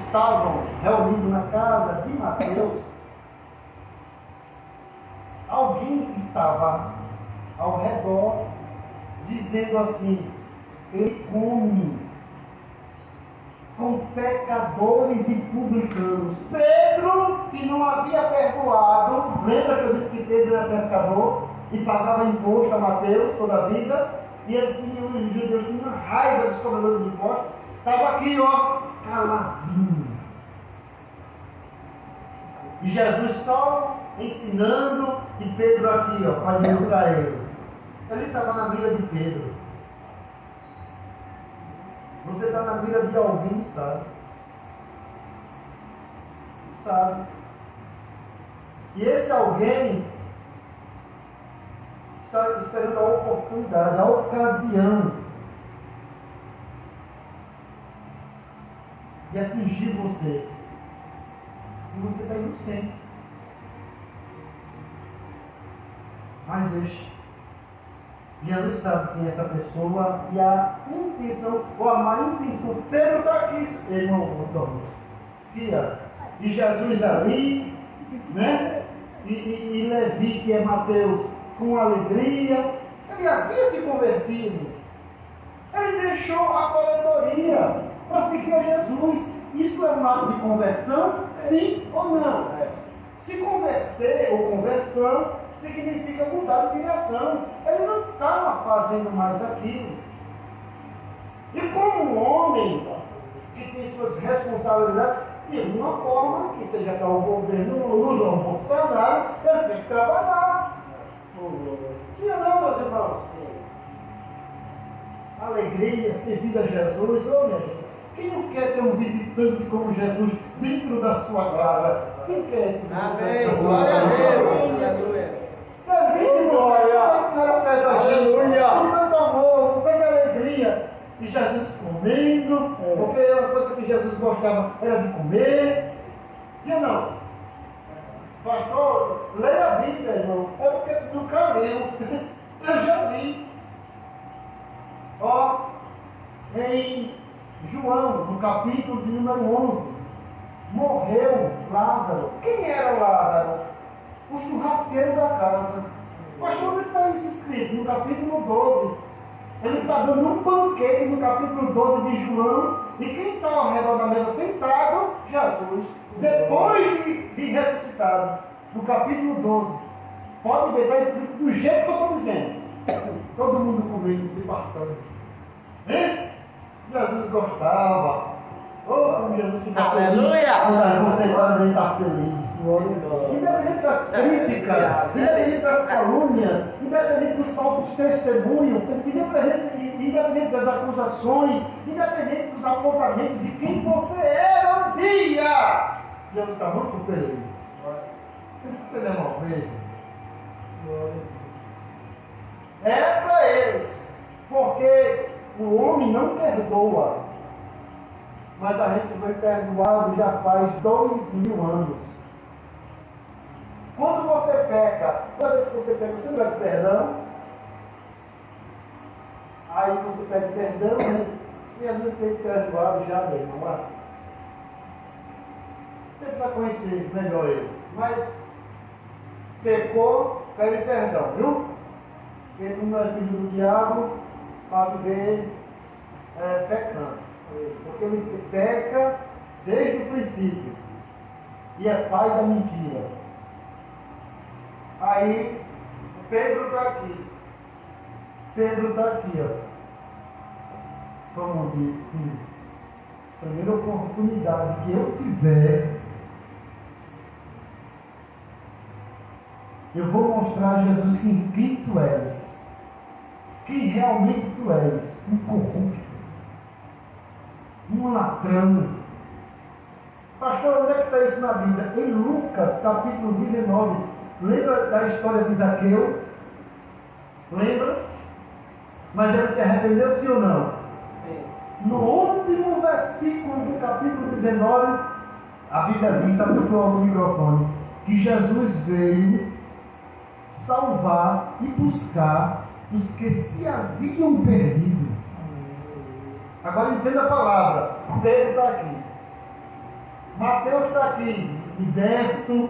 estavam reunidos na casa de Mateus, alguém estava ao redor dizendo assim: ele come com pecadores e publicanos. Pedro, que não havia perdoado, lembra que eu disse que Pedro era pescador e pagava imposto a Mateus toda a vida, e os judeus tinham raiva dos cobradores de impostos, estava aqui, ó, caladinho. E Jesus só ensinando, e Pedro aqui, ó, olhando para ele. Ele estava na mira de Pedro. Você está na mira de alguém, sabe? Sabe? E esse alguém está esperando a oportunidade, a ocasião de atingir você. E você está inocente. Mas deixa. Jesus sabe quem é essa pessoa e a intenção, ou a má intenção. Pedro está aqui, irmão, filha. E Jesus ali, né? E Levi, que é Mateus, com alegria. Ele havia se convertido. Ele deixou a coletoria para seguir a Jesus. Isso é um ato de conversão? Sim ou não? Se converter ou conversão significa mudar de direção. Ele não estava fazendo mais aquilo. E como um homem que tem suas responsabilidades, de uma forma que seja para o governo Lula ou Bolsonaro, ele tem que trabalhar. Sim ou não, meus irmãos? Alegria, servir a Jesus. Oh, minha gente, quem não quer ter um visitante como Jesus dentro da sua casa? Quem quer esse visitante da sua casa? Servir, glória, a senhora serve a gente com tanto amor, com tanta alegria. E Jesus comendo, porque uma coisa que Jesus gostava era de comer. Sim ou não? Pastor, leia a Bíblia, irmão. É porque tu nunca leu. Eu já li. Ó, em João, no capítulo de número 11, morreu Lázaro. Quem era Lázaro? O churrasqueiro da casa. Pastor, onde está isso escrito? No capítulo 12. Ele está dando um banquete no capítulo 12 de João. E quem está ao redor da mesa sentado? Jesus. Depois de ressuscitado. No capítulo 12. Pode ver, está escrito do jeito que eu estou dizendo. Todo mundo comendo, se fartando. Hein? Jesus gostava. Oh, como Jesus fica Aleluia! feliz. Você também está feliz. Independente das críticas, independente das calúnias, independente dos falsos testemunhos, independente das acusações, independente dos apontamentos de quem você era um dia, Jesus está muito feliz. Você não é uma ovelha? É para eles, porque o homem não perdoa. Mas a gente foi perdoado já faz 2000 anos. Quando você peca, toda vez que você peca, você não pede perdão. Aí você pede perdão, né? E a gente tem perdoado já, meu irmão. Lá. Você precisa conhecer melhor ele. Mas pecou, pede perdão, viu? Ele não é filho do diabo para viver pecando. Porque ele peca desde o princípio e é pai da mentira. Aí Pedro está aqui. Pedro está aqui, ó. Como diz, primeira oportunidade que eu tiver, eu vou mostrar a Jesus quem tu és. Quem realmente tu és. Um corrupto. Um ladrão. Pastor, onde é que está isso na Bíblia? Em Lucas, capítulo 19. Lembra da história de Zaqueu? Lembra? Mas ele se arrependeu, sim ou não? Sim. No último versículo do capítulo 19, a Bíblia diz, está muito alto o microfone, que Jesus veio salvar e buscar os que se haviam perdido. Agora entenda a palavra. Pedro está aqui. Mateus está aqui, liberto,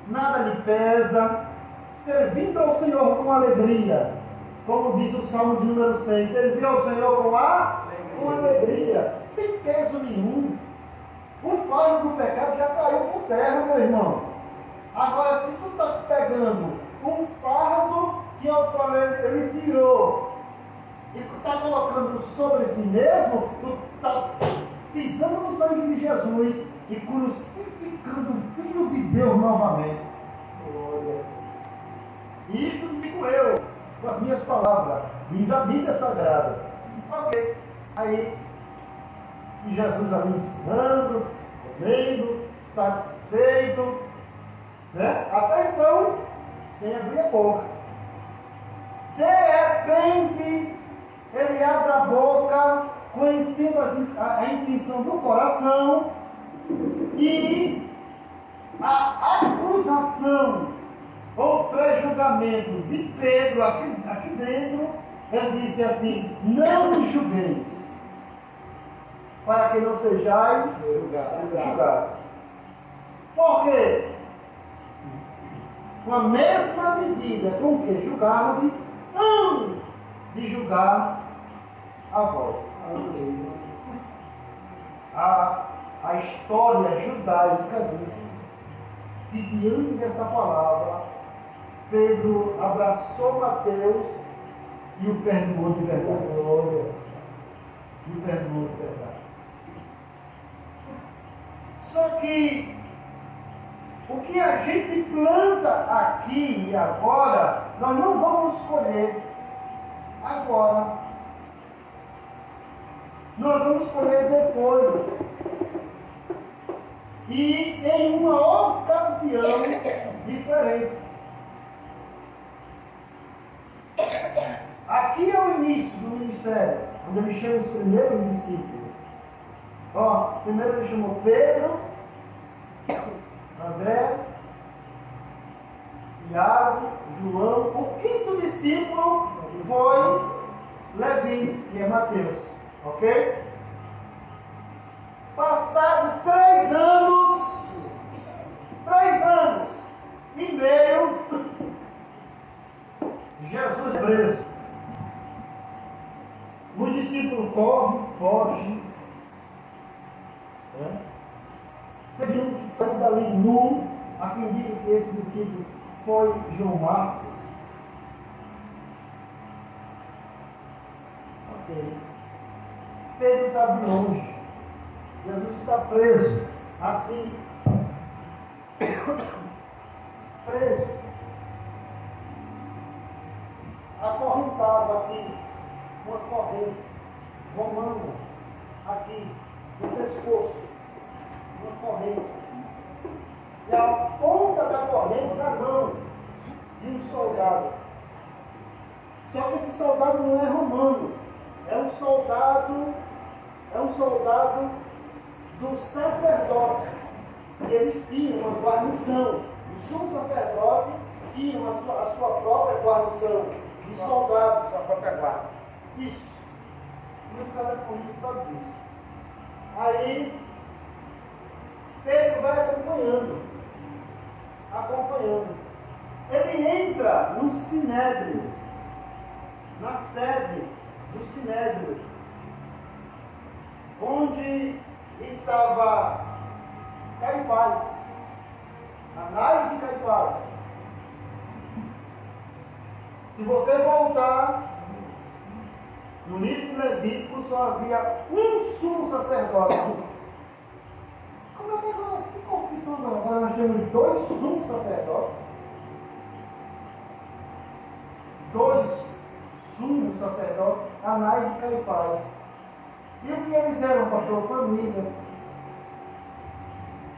nada lhe pesa, servindo ao Senhor com alegria, como diz o Salmo de número 6, servir ao Senhor com alegria, sem peso nenhum. O fardo do pecado já caiu por terra, meu irmão. Agora, se tu está pegando um fardo que ele tirou e tu está colocando sobre si mesmo, tu está pisando no sangue de Jesus e crucificando o Filho de Deus novamente. Glória. Isto não digo eu, com as minhas palavras, diz a Bíblia Sagrada. Ok. Aí, Jesus ali ensinando, comendo, satisfeito, né? Até então, sem abrir a boca. De repente, ele abre a boca, conhecendo a intenção do coração, e a acusação ou pré-julgamento de Pedro aqui dentro, ele disse assim: não julgueis, para que não sejais julgados. Por quê? Com a mesma medida com que julgardes, não de julgar a vós. A história judaica diz que diante dessa palavra, Pedro abraçou Mateus e o perdoou de verdade. E o perdoou de verdade. Só que o que a gente planta aqui e agora, nós não vamos colher agora. Nós vamos colher depois. E em uma ocasião diferente. Aqui é o início do ministério, onde ele chama os primeiros discípulos. Primeiro ele chamou Pedro, André, Tiago, João. O quinto discípulo foi Levi, que é Mateus. Ok? Passado 3 anos e meio, Jesus é preso. O discípulo corre, foge. Teve um que saiu dali nu. Há quem diga que esse discípulo foi João Marcos. Ok. Pedro está de longe. Jesus está preso. Assim. Preso. Acorrentado aqui. Uma corrente romana. Aqui. No pescoço. Uma corrente. E a ponta da corrente na mão de um soldado. Só que esse soldado não é romano. É um soldado do sacerdote. E eles tinham uma guarnição. O sumo sacerdote tinha a sua própria guarnição de soldados. Sua própria guarda. Isso. Mas cada polícia sabe disso. Aí Pedro vai acompanhando. Ele entra no Sinédrio, na sede do Sinédrio, onde estava Caifás, Anás e Caifás. Se você voltar no livro de Levítico, só havia um sumo sacerdote. Como é que agora? Que corrupção agora? Agora nós temos 2 sumos sacerdotes. 2 sumos sacerdotes, Anás e Caifás. E o que eles eram, pastor? Família.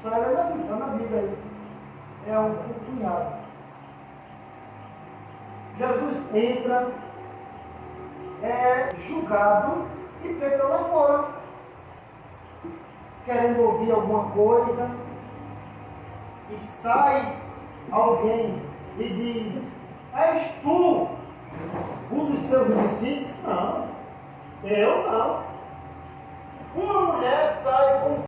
Só era na Bíblia, está na Bíblia isso. É um cunhado. Jesus entra, é julgado e Pedro está lá fora, querendo ouvir alguma coisa, e sai alguém e diz: és tu um dos seus discípulos? Não, eu não. Uma mulher sai com